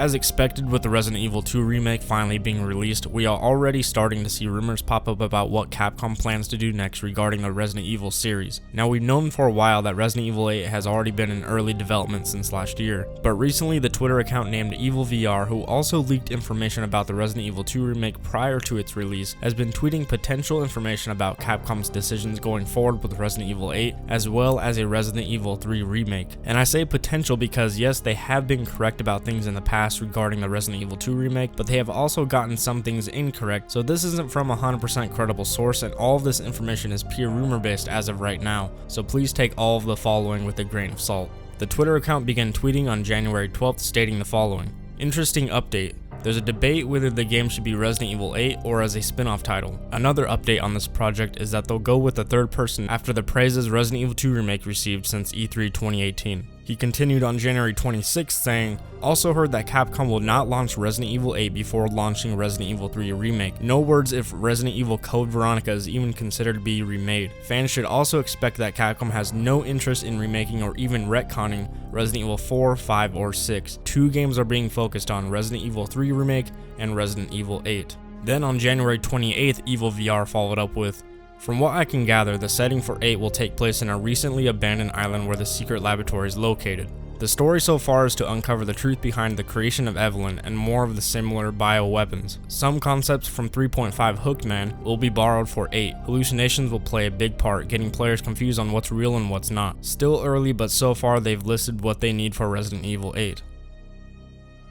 As expected with the Resident Evil 2 remake finally being released, we are already starting to see rumors pop up about what Capcom plans to do next regarding the Resident Evil series. Now, we've known for a while that Resident Evil 8 has already been in early development since last year, but recently the Twitter account named EvilVR, who also leaked information about the Resident Evil 2 remake prior to its release, has been tweeting potential information about Capcom's decisions going forward with Resident Evil 8, as well as a Resident Evil 3 remake. And I say potential because yes, they have been correct about things in the past regarding the Resident Evil 2 remake, but they have also gotten some things incorrect, so this isn't from a 100% credible source, and all of this information is pure rumor based as of right now, so please take all of the following with a grain of salt. The Twitter account began tweeting on January 12th stating the following: "Interesting update. There's a debate whether the game should be Resident Evil 8 or as a spin-off title. Another update on this project is that they'll go with the third person after the praises Resident Evil 2 remake received since E3 2018. He continued on January 26th saying, "Also heard that Capcom will not launch Resident Evil 8 before launching Resident Evil 3 remake. No words if Resident Evil Code Veronica is even considered to be remade. Fans should also expect that Capcom has no interest in remaking or even retconning Resident Evil 4, 5, or 6. Two games are being focused on: Resident Evil 3 remake and Resident Evil 8. Then on January 28th, EvilVR followed up with, "From what I can gather, the setting for 8 will take place in a recently abandoned island where the secret laboratory is located. The story so far is to uncover the truth behind the creation of Evelyn and more of the similar bioweapons. Some concepts from 3.5 Hooked Man will be borrowed for 8. Hallucinations will play a big part, getting players confused on what's real and what's not. Still early, but so far they've listed what they need for Resident Evil 8.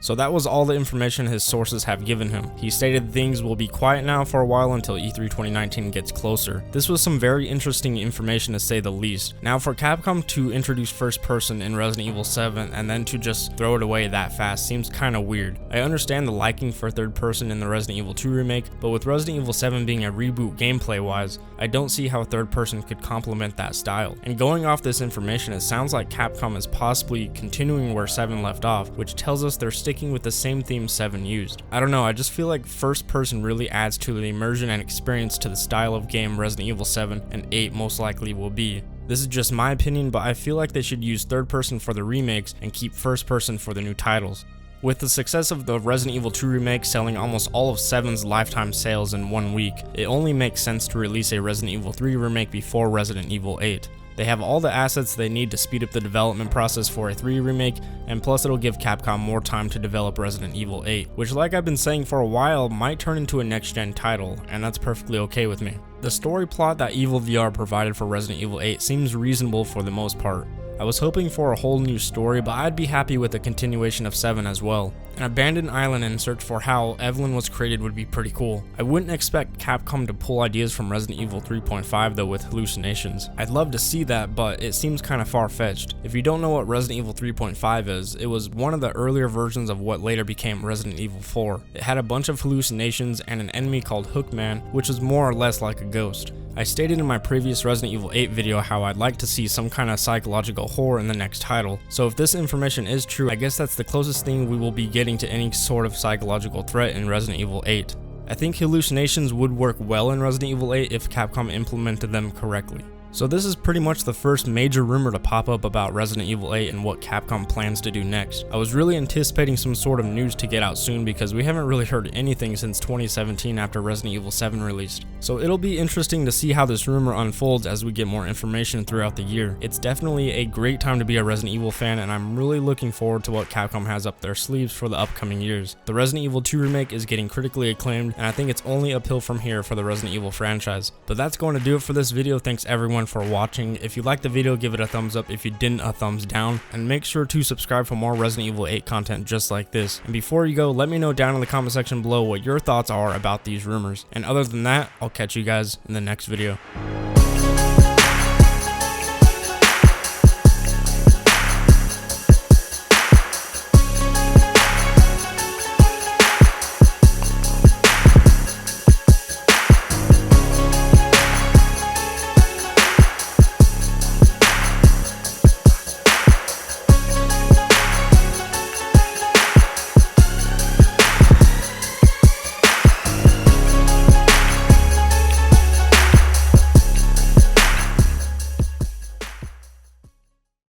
So that was all the information his sources have given him. He stated things will be quiet now for a while until E3 2019 gets closer. This was some very interesting information to say the least. Now, for Capcom to introduce first person in Resident Evil 7 and then to just throw it away that fast seems kinda weird. I understand the liking for third person in the Resident Evil 2 remake, but with Resident Evil 7 being a reboot gameplay wise, I don't see how third person could complement that style. And going off this information, it sounds like Capcom is possibly continuing where 7 left off, which tells us they're sticking with the same theme 7 used. I don't know, I just feel like first person really adds to the immersion and experience to the style of game Resident Evil 7 and 8 most likely will be. This is just my opinion, but I feel like they should use third person for the remakes and keep first person for the new titles. With the success of the Resident Evil 2 remake selling almost all of 7's lifetime sales in 1 week, it only makes sense to release a Resident Evil 3 remake before Resident Evil 8. They have all the assets they need to speed up the development process for a 3 remake, and plus it'll give Capcom more time to develop Resident Evil 8, which, like I've been saying for a while, might turn into a next-gen title, and that's perfectly okay with me. The story plot that EvilVR provided for Resident Evil 8 seems reasonable for the most part. I was hoping for a whole new story, but I'd be happy with a continuation of 7 as well. An abandoned island in search for how Evelyn was created would be pretty cool. I wouldn't expect Capcom to pull ideas from Resident Evil 3.5 though with hallucinations. I'd love to see that, but it seems kinda far-fetched. If you don't know what Resident Evil 3.5 is, it was one of the earlier versions of what later became Resident Evil 4. It had a bunch of hallucinations and an enemy called Hooked Man, which was more or less like a ghost. I stated in my previous Resident Evil 8 video how I'd like to see some kind of psychological horror in the next title, so if this information is true, I guess that's the closest thing we will be getting to any sort of psychological threat in Resident Evil 8. I think hallucinations would work well in Resident Evil 8 if Capcom implemented them correctly. So this is pretty much the first major rumor to pop up about Resident Evil 8 and what Capcom plans to do next. I was really anticipating some sort of news to get out soon because we haven't really heard anything since 2017 after Resident Evil 7 released. So it'll be interesting to see how this rumor unfolds as we get more information throughout the year. It's definitely a great time to be a Resident Evil fan, and I'm really looking forward to what Capcom has up their sleeves for the upcoming years. The Resident Evil 2 remake is getting critically acclaimed, and I think it's only uphill from here for the Resident Evil franchise. But that's going to do it for this video. Thanks everyone for watching. If you liked the video, give it a thumbs up. If you didn't, a thumbs down, and make sure to subscribe for more Resident Evil 8 content just like this. And before you go, let me know down in the comment section below what your thoughts are about these rumors. And other than that, I'll catch you guys in the next video.